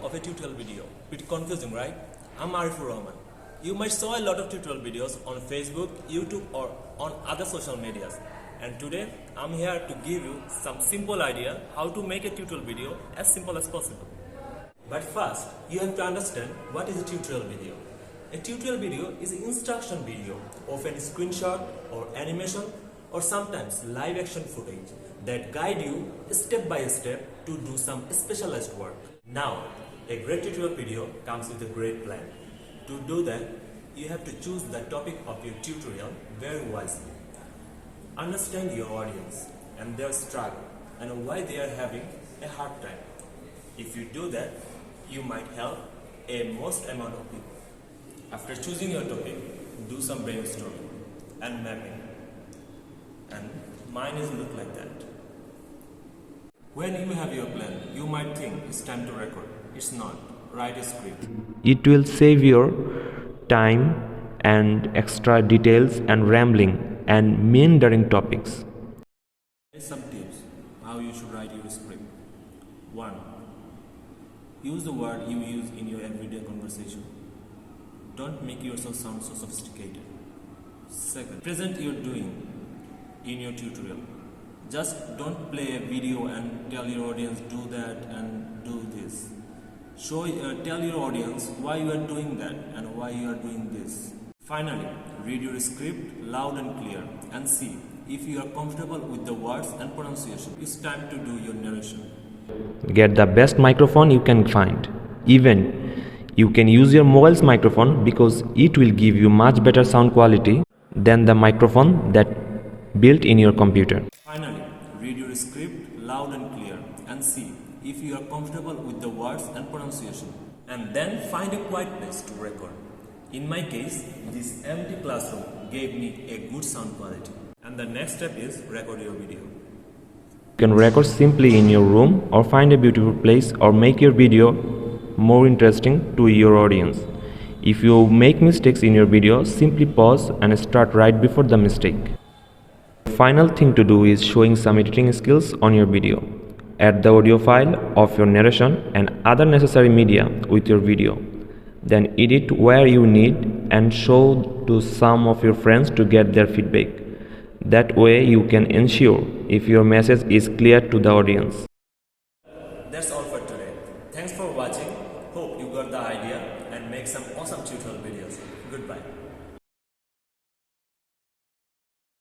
of a tutorial video. Bit confusing, right? I'm Arifur Rahman. You might saw a lot of tutorial videos on Facebook, YouTube or on other social medias. And today I'm here to give you some simple idea how to make a tutorial video as simple as possible. But first, you have to understand what is a tutorial video. A tutorial video is an instruction video, often screenshot or animation or sometimes live action footage that guide you step by step to do some specialized work. Now, a great tutorial video comes with a great plan. To do that, you have to choose the topic of your tutorial very wisely. Understand your audience and their struggle and why they are having a hard time. If you do that, you might help a most amount of people. After choosing your topic, do some brainstorming and mapping. And mine is look like that. When you have your plan, you might think it's time to record. It's not. Write a script. It will save your time and extra details and rambling and meandering topics. Here's some tips how you should write your script. 1. Use the word you use in your everyday conversation. Don't make yourself sound so sophisticated. 2. Present your doing in your tutorial. Just don't play a video and tell your audience do that and do this. Tell your audience why you are doing that and why you are doing this. Finally, read your script loud and clear and see if you are comfortable with the words and pronunciation. It's time to do your narration. Get the best microphone you can find. Even you can use your mobile's microphone because it will give you much better sound quality than the microphone that built in your computer. Finally, read your script loud and clear and see if you are comfortable with the words and pronunciation. And then find a quiet place to record. In my case, this empty classroom gave me a good sound quality. And the next step is record your video. You can record simply in your room or find a beautiful place or make your video more interesting to your audience. If you make mistakes in your video, simply pause and start right before the mistake. The final thing to do is showing some editing skills on your video. Add the audio file of your narration and other necessary media with your video. Then edit where you need and show to some of your friends to get their feedback. That way you can ensure if your message is clear to the audience.